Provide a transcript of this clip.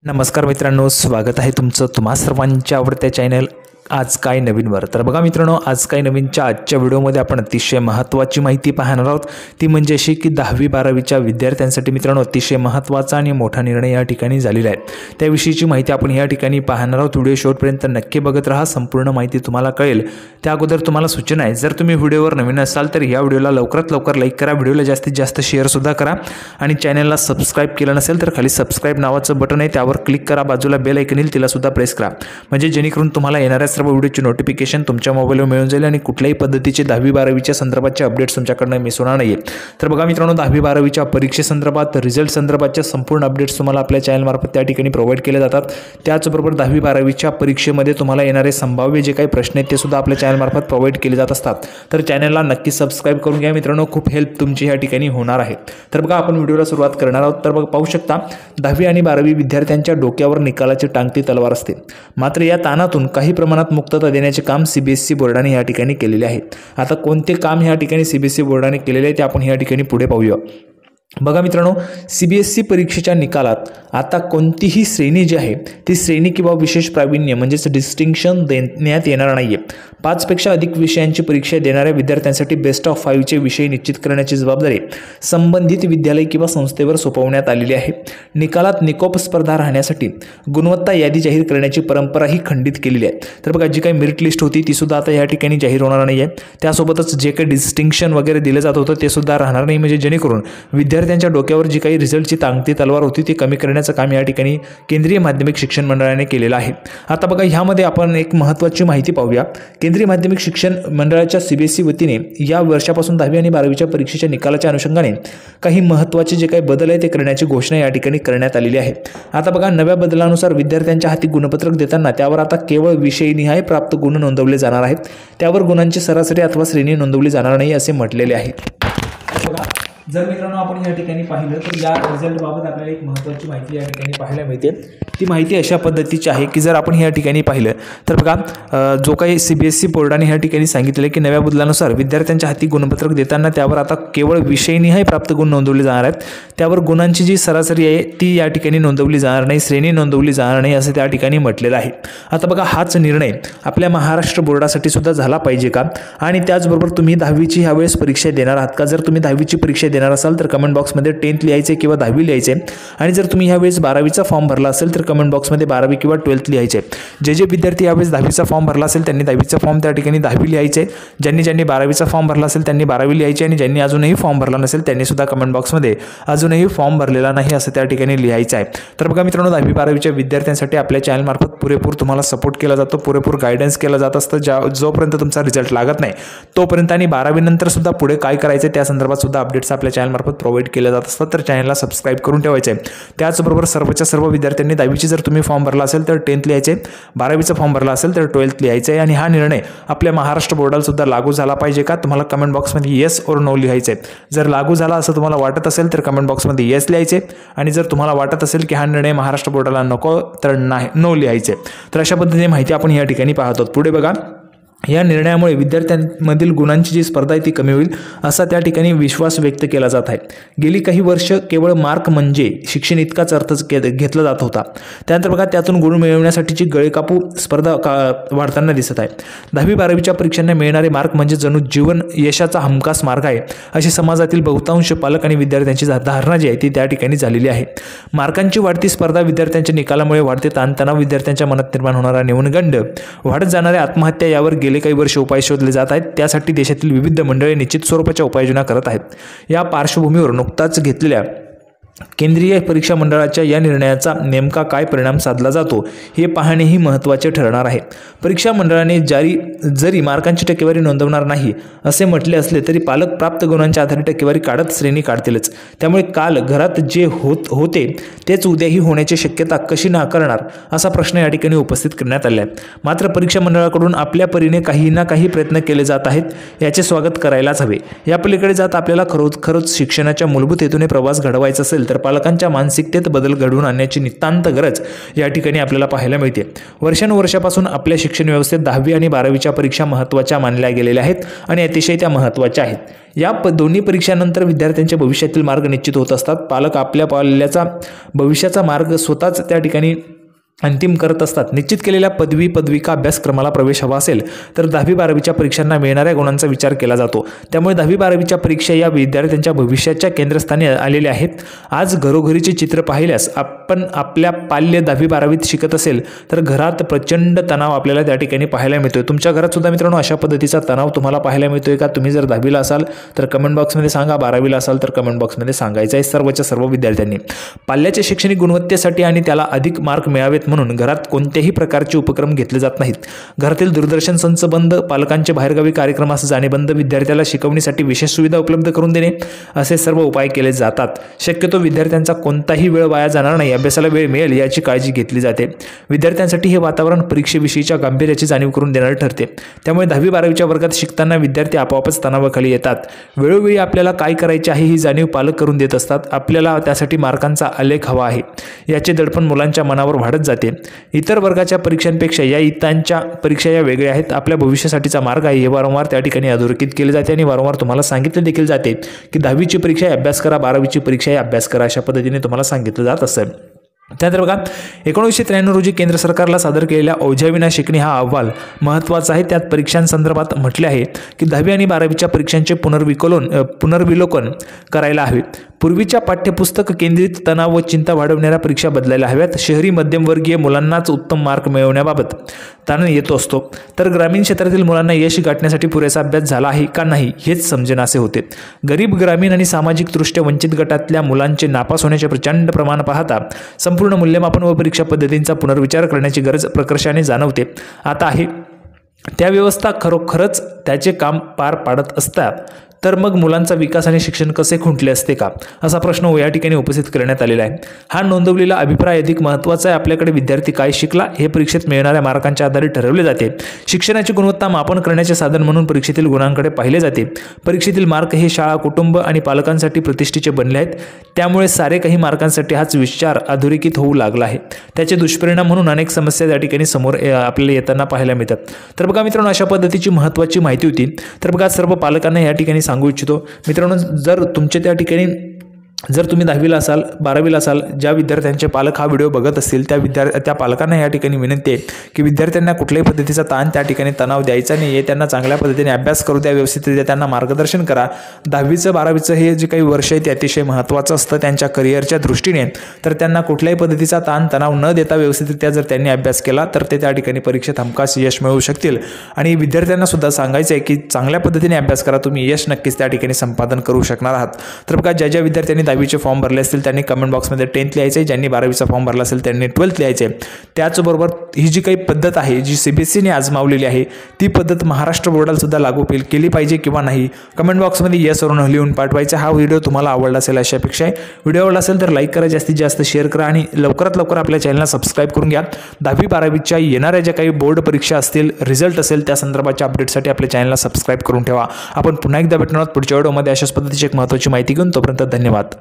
नमस्कार मित्रांनो, स्वागत आहे तुमचं तुम्हा सर्वांच्या आवडत्या चॅनल आज काय नवीनवर। तर बघा मित्रांनो, आज काय नवीनच्या आजच्या व्हिडिओमध्ये आपण अतिशय महत्त्वाची माहिती पाहणार आहोत। ती म्हणजे अशी की 10वी-12वीच्या विद्यार्थ्यांसाठी मित्रांनो अतिशय महत्त्वाचा आणि मोठा निर्णय या ठिकाणी झालेला आहे। त्याविषयीची माहिती आपण या ठिकाणी पाहणार आहोत। व्हिडिओ शेवटपर्यंत नक्की बघत राहा, संपूर्ण माहिती तुम्हाला कळेल। त्या अगोदर तुम्हाला सूचना आहे, जर तुम्ही व्हिडिओवर नवीन असाल तर या व्हिडिओला लवकरात लवकर लाईक करा, व्हिडिओला जास्तीत जास्त शेअर सुद्धा करा आणि चॅनलला सबस्क्राइब केलं नसेल तर खाली सबस्क्राइब नावाचं बटन आहे, त्यावर क्लिक करा, बाजूला बेल आयकॉन येईल तिला सुद्धा प्रेस करा, म्हणजे जेणेकरून तुम्हाला येणाऱ्या सर्व व्हिडिओची नोटिफिकेशन तुमच्या मोबाईलवर मिळून जाईल आणि कुठल्याही पद्धतीचे 10वी-12वीच्या संदर्भाचे अपडेट्स तुमच्याकडून मिस होणार नाहीये। तर बघा मित्रांनो, 10वी-12वीच्या परीक्षेसंदर्भात रिझल्ट संदर्भाच्या संपूर्ण अपडेट्स तुम्हाला आपल्या चॅनलमार्फत त्या ठिकाणी प्रोव्हाइड केले जातात। त्याचबरोबर 10वी-12वीच्या परीक्षेमध्ये तुम्हाला येणारे संभाव्य जे काही प्रश्न आहेत ते सुद्धा आपल्या चॅनलमार्फत प्रोव्हाइड केले जात असतात। तर चॅनलला नक्की सबस्क्राइब करून घ्या मित्रांनो, खूप हेल्प तुमची या ठिकाणी होणार आहे। तर बघा, आपण व्हिडिओला सुरुवात करणार आहोत। तर बघा, पाहू शकता 10वी आणि 12वी विद्यार्थ्यांच्या डोक्यावर निकालाची टांगती तलवार असते, मात्र या ताणातून काही प्रमाणात मुक्तता देण्याचे काम सीबीएसई बोर्डाने या ठिकाणी केलेले आहे। आता कोणते काम या ठिकाणी सीबीएसई बोर्डाने केलेले आहे ते आपण या ठिकाणी पुढे पाहूया। बघा मित्रांनो, सीबीएसई परीक्षेच्या निकालात आता कोणतीही श्रेणी जी आहे ती श्रेणी किंवा विशेष प्रावीण्य म्हणजेच डिस्टिंक्शन देण्यात येणार नाहीये। 5 पेक्षा अधिक विषयांची परीक्षा देणाऱ्या विद्यार्थ्यांसाठी बेस्ट ऑफ 5चे विषय निश्चित करण्याची जबाबदारी संबंधित विद्यालय किंवा संस्थेवर सोपवण्यात आलेली आहे। निकालात निकोप स्पर्धा राहण्यासाठी गुणवत्ता यादी जाहीर करण्याची परंपराही खंडित केलेली आहे। तर बघा, जी काही मेरिट लिस्ट होती ती सुद्धा आता या ठिकाणी जाहीर होणार नाही आहे। त्यासोबतच जे काही डिस्टिंक्शन वगैरे दिलं जात होतं ते सुद्धा राहणार नाही, म्हणजे जेणेकरून विद्यार्थ्यांच्या डोक्यावर जी काही रिझल्टची टांगती तलवार होती ती कमी करण्याचं काम या ठिकाणी केंद्रीय माध्यमिक शिक्षण मंडळाने केलेलं आहे। आता बघा, ह्यामध्ये आपण एक महत्त्वाची माहिती पाहूया। केंद्रीय माध्यमिक शिक्षण मंडळाच्या सीबीएसई वतीने या वर्षापासून 10वी आणि 12वीच्या परीक्षेच्या निकालाच्या अनुषंगाने काही महत्त्वाचे जे काही बदल आहे ते करण्याची घोषणा या ठिकाणी करण्यात आलेली आहे। आता बघा, नव्या बदलानुसार विद्यार्थ्यांच्या हाती गुणपत्रक देताना त्यावर आता केवळ विषयनिहाय प्राप्त गुण नोंदवले जाणार आहेत, त्यावर गुणांची सरासरी अथवा श्रेणी नोंदवली जाणार नाही असे म्हटलेले आहे। जर मित्रांनो आपण या ठिकाणी पाहिलं तर या रिझल्ट बाबत आपल्याला एक महत्त्वाची माहिती या ठिकाणी पाहायला मिळते। ती माहिती अशा पद्धतीची आहे की जर आपण या ठिकाणी पाहिलं तर बघा, जो काही सीबीएसई बोर्डाने या ठिकाणी सांगितले की नव्या बदलानुसार विद्यार्थ्यांच्या हाती गुणपत्रक देताना त्यावर आता केवळ विषयनिहाय प्राप्त गुण नोंदवले जाणार आहेत, त्यावर गुणांची जी सरासरी आहे ती या ठिकाणी नोंदवली जाणार नाही, श्रेणी नोंदवली जाणार नाही असं त्या ठिकाणी म्हटलेलं आहे। आता बघा, हाच निर्णय आपल्या महाराष्ट्र बोर्डासाठी सुद्धा झाला पाहिजे का? आणि त्याचबरोबर तुम्ही 10वीची ह्यावेळेस परीक्षा देणार आहात का? जर तुम्ही 10वीची परीक्षा देणार असाल तर कमेंट बॉक्समध्ये 10th लिहायचे किंवा 10वी लिहायचे, आणि जर तुम्ही यावेळेस 12वीचा फॉर्म भरला असेल तर कमेंट बॉक्समध्ये 12वी किंवा 12th लिहायचे। जे विद्यार्थी यावेळेस 10वीचा फॉर्म भरला असेल त्यांनी 10वीचा फॉर्म त्या ठिकाणी 10वी लिहायचे, ज्यांनी 12वीचा फॉर्म भरला असेल त्यांनी 12वी लिहायचे, आणि ज्यांनी अजूनही फॉर्म भरला नसेल त्यांनी सुद्धा कमेंट बॉक्समध्ये अजूनही फॉर्म भरलेला नाही असं त्या ठिकाणी लिहायचं आहे। तर बघा मित्रांनो, 10वी-12वीच्या विद्यार्थ्यांसाठी आपल्या चॅनलमार्फत पुरेपूर तुम्हाला सपोर्ट केला जातो, पुरेपूर गायडन्स केलं जात असतं। जोपर्यंत तुमचा रिझल्ट लागत नाही तोपर्यंत आणि 12वी नंतर सुद्धा पुढे काय करायचं त्या संदर्भात सुद्धा अपडेट्स आपल्या चॅनलमार्फत प्रोव्हाइड केले जात असतात। तर चॅनलला सबस्क्राइब करून ठेवायचे आहे। त्याचबरोबर सर्वच्या सर्व विद्यार्थ्यांनी 10वीची जर तुम्ही फॉर्म भरला असेल तर 10th लिहायचे, 12वीचा फॉर्म भरला असेल तर 12th लिहायचे आहे। आणि हा निर्णय आपल्या महाराष्ट्र बोर्डाला सुद्धा लागू झाला पाहिजे का? तुम्हाला कमेंट बॉक्समध्ये येस और नो लिहायचे आहे। जर लागू झाला असं तुम्हाला वाटत असेल तर कमेंट बॉक्समध्ये येस लिहायचे, आणि जर तुम्हाला वाटत असेल की हा निर्णय महाराष्ट्र बोर्डाला नको तर नाही नो लिहायचे। तर अशा पद्धतीने माहिती आपण या ठिकाणी पाहतो। पुढे बघा, या निर्णयामुळे विद्यार्थ्यांमधील गुणांची जी स्पर्धा आहे ती कमी होईल असा त्या ठिकाणी विश्वास व्यक्त केला जात आहे। गेली काही वर्ष केवळ मार्क म्हणजे शिक्षण इतकाच अर्थ घेतला जात होता। त्यानंतर बघा, त्यातून गुण मिळवण्यासाठीची गळेकापू स्पर्धा वाढताना दिसत आहे। 10वी-12वीच्या परीक्षांना मिळणारे मार्क म्हणजे जणू जीवन यशाचा हमखास मार्ग आहे अशी समाजातील बहुतांश पालक आणि विद्यार्थ्यांची धारणा जी आहे ती त्या ठिकाणी झालेली आहे। मार्कांची वाढती स्पर्धा, विद्यार्थ्यांच्या निकालामुळे वाढते ताणतणाव, विद्यार्थ्यांच्या मनात निर्माण होणारा न्यूनगंड, वाढत जाणाऱ्या आत्महत्या यावर गेले काही वर्ष उपाय शोधले जात आहेत। त्यासाठी देशातील विविध मंडळे निश्चित स्वरूपाच्या उपाययोजना करत आहेत। या पार्श्वभूमीवर नुकताच घेतलेल्या केंद्रीय परीक्षा मंडळाच्या या निर्णयाचा नेमका काय परिणाम साधला जातो हे पाहणेही महत्त्वाचे ठरणार आहे। परीक्षा मंडळाने जरी मार्कांची टक्केवारी नोंदवणार नाही असे म्हटले असले तरी पालक प्राप्त गुणांच्या आधारे टक्केवारी काढत श्रेणी काढतीलच। त्यामुळे काल घरात जे होते तेच उद्याही होण्याची शक्यता कशी नाकारणार असा प्रश्न या ठिकाणी उपस्थित करण्यात आला आहे। मात्र परीक्षा मंडळाकडून आपल्या परीने काही ना काही प्रयत्न केले जात आहेत, याचे स्वागत करायलाच हवे। या पलीकडे जात आपल्याला खरोखरच शिक्षणाच्या मूलभूत हेतूने प्रवास घडवायचा असेल असेल तर पालकांच्या मानसिकतेत बदल घडवून आणण्याची नितांत गरज या ठिकाणी आपल्याला पाहायला मिळते। वर्षानुवर्षापासून आपल्या शिक्षण व्यवस्थेत 10वी आणि 12वीच्या परीक्षा महत्त्वाच्या मानल्या गेलेल्या आहेत आणि अतिशय त्या महत्त्वाच्या आहेत। या दोन्ही परीक्षांनंतर विद्यार्थ्यांच्या भविष्यातील मार्ग निश्चित होत असतात। पालक आपल्या पाल्याचा भविष्याचा मार्ग स्वतःच त्या ठिकाणी अंतिम करत असतात। निश्चित केलेल्या पदविका अभ्यासक्रमाला प्रवेश हवा असेल तर 10वी-12वीच्या परीक्षांना मिळणाऱ्या गुणांचा विचार केला जातो। त्यामुळे 10वी-12वीच्या परीक्षा या विद्यार्थ्यांच्या भविष्याच्या केंद्रस्थानी आलेल्या आहेत। आज घरोघरीचे चित्र पाहिल्यास आपण आपल्या पाल्य 10वी-12वीत शिकत असेल तर घरात प्रचंड तणाव आपल्याला त्या ठिकाणी पाहायला मिळतोय। तुमच्या घरात सुद्धा मित्रांनो अशा पद्धतीचा तणाव तुम्हाला पाहायला मिळतोय का? तुम्ही जर 10वीला असाल तर कमेंट बॉक्समध्ये सांगा, 12वीला असाल तर कमेंट बॉक्समध्ये सांगायचं आहे सर्वच्या सर्व विद्यार्थ्यांनी। पाल्याच्या शैक्षणिक गुणवत्तेसाठी आणि त्याला अधिक मार्क मिळावेत म्हणून घरात कोणत्याही प्रकारचे उपक्रम घेतले जात नाहीत। घरातील दूरदर्शन संच बंद, पालकांचे बाहेरगावी कार्यक्रमास जाणे बंद, विद्यार्थ्याला शिकवणीसाठी विशेष सुविधा उपलब्ध करून देणे असे सर्व उपाय केले जातात। शक्यतो विद्यार्थ्यांचा कोणताही वेळ वाया जाणार नाही, अभ्यासाला वेळ मिळेल याची काळजी घेतली जाते। विद्यार्थ्यांसाठी हे वातावरण परीक्षेविषयीच्या गांभीर्याची जाणीव करून देणारे ठरते। त्यामुळे 10वी-12वीच्या वर्गात शिकताना विद्यार्थी आपोआपच तणावाखाली येतात। वेळोवेळी आपल्याला काय करायचे आहे ही जाणीव पालक करून देत असतात। आपल्याला त्यासाठी मार्कांचा आलेख हवा आहे याचे दडपण मुलांच्या मनावर वाढत जाते। इतर वर्गाच्या परीक्षांपेक्षा या इतांच्या परीक्षा या वेगळ्या आहेत। आपल्या भविष्यासाठीचा मार्ग आहे हे वारंवार त्या ठिकाणी अधोरेखित केले जाते आणि वारंवार तुम्हाला सांगितले देखील जाते की 10वीची परीक्षा अभ्यास करा, 12वीची परीक्षा अभ्यास करा, अशा पद्धतीने तुम्हाला सांगितलं जात असेल। त्यानंतर बघा 1993 रोजी केंद्र सरकारला सादर केलेल्या ओझ्याविना शिकणे हा अहवाल महत्त्वाचा आहे। त्यात परीक्षांसंदर्भात म्हटले आहे की 10वी आणि 12वीच्या परीक्षांचे पुनर्विलोकन करायला हवे। पूर्वीच्या पाठ्यपुस्तक केंद्रित तणाव व चिंता वाढवणाऱ्या परीक्षा बदलायला हव्यात। शहरी मध्यमवर्गीय मुलांनाच उत्तम मार्क मिळवण्याबाबत ताण येतो असतो तर ग्रामीण क्षेत्रातील मुलांना यश गाठण्यासाठी पुरेसा अभ्यास झाला आहे का नाही हेच समजेनासे होते। गरीब, ग्रामीण आणि सामाजिकदृष्ट्या वंचित गटातल्या मुलांचे नापास होण्याचे प्रचंड प्रमाण पाहता संपूर्ण मूल्यमापन व परीक्षा पद्धतींचा पुनर्विचार करण्याची गरज प्रकर्षाने जाणवते। आता आहे त्या व्यवस्था खरोखरच त्याचे काम पार पाडत असतात तर मग मुलांचा विकास आणि शिक्षण कसे खुंटले असते का, असा प्रश्न या ठिकाणी उपस्थित करण्यात आलेला आहे। हा नोंदवलेला अभिप्राय अधिक महत्त्वाचा आहे। आपल्याकडे विद्यार्थी काय शिकला हे परीक्षेत मिळणाऱ्या मार्कांच्या आधारे ठरवले जाते। शिक्षणाची गुणवत्ता मापन करण्याचे साधन म्हणून परीक्षेतील गुणांकडे पाहिले जाते। परीक्षेतील मार्क हे शाळा, कुटुंब आणि पालकांसाठी प्रतिष्ठेचे बनले आहेत। त्यामुळे सारे काही मार्कांसाठी हाच विचार अधोरेखित होऊ लागला आहे। त्याचे दुष्परिणाम म्हणून अनेक समस्या त्या ठिकाणी समोर आपल्याला येताना पाहायला मिळतात। तर बघा मित्रांनो, अशा पद्धतीची महत्त्वाची माहिती होती। तर बघा सर्व पालकांना या ठिकाणी सांगू इच्छितो मित्रांनो, जर तुमच्या त्या ठिकाणी जर तुम्ही 10वीला असाल, 12वीला असाल, ज्या विद्यार्थ्यांचे पालक हा व्हिडिओ बघत असतील त्या पालकांना या ठिकाणी विनंती आहे की विद्यार्थ्यांना कुठल्याही पद्धतीचा ताण त्या ठिकाणी तणाव द्यायचा नाही आहे। त्यांना चांगल्या पद्धतीने अभ्यास करू द्या, व्यवस्थितरित्या त्यांना मार्गदर्शन करा। 10वीचं 12वीचं हे जे काही वर्ष आहे ते अतिशय महत्त्वाचं असतं त्यांच्या करिअरच्या दृष्टीने। तर त्यांना कुठल्याही पद्धतीचा ताण तणाव न देता व्यवस्थितरित्या जर त्यांनी अभ्यास केला तर ते त्या ठिकाणी परीक्षेत हमखास यश मिळवू शकतील। आणि विद्यार्थ्यांना सुद्धा सांगायचं आहे की चांगल्या पद्धतीने अभ्यास करा, तुम्ही यश नक्कीच त्या ठिकाणी संपादन करू शकणार आहात। तर बघा ज्या विद्यार्थ्यांनी 10वीचे फॉर्म भरले असतील त्यांनी कमेंट बॉक्समध्ये 10th लिहायचे, ज्यांनी 12वीचा फॉर्म भरला असेल त्यांनी 12th लिहायचे। त्याचबरोबर ही जी काही पद्धत आहे जी CBSEने आजमावलेली आहे ती पद्धत महाराष्ट्र बोर्डाला सुद्धा लागू केली पाहिजे किंवा नाही, कमेंट बॉक्समध्ये येस वरून लिहून पाठवायचं। हा व्हिडिओ तुम्हाला आवडला असेल अशा अपेक्षा आहे। व्हिडिओ आवडला असेल तर लाईक करा, जास्तीत जास्त शेअर करा आणि लवकरात लवकर आपल्या चॅनलला सबस्क्राईब करून घ्या। 10वी-12वीच्या येणाऱ्या ज्या काही बोर्ड परीक्षा असतील, रिझल्ट असेल त्या संदर्भाच्या अपडेटसाठी आपल्या चॅनलला सबस्क्राईब करून ठेवा। आपण पुन्हा एकदा भेटणार आहोत पुढच्या व्हिडिओमध्ये अशाच पद्धतीची एक महत्त्वाची माहिती घेऊन। तोपर्यंत धन्यवाद।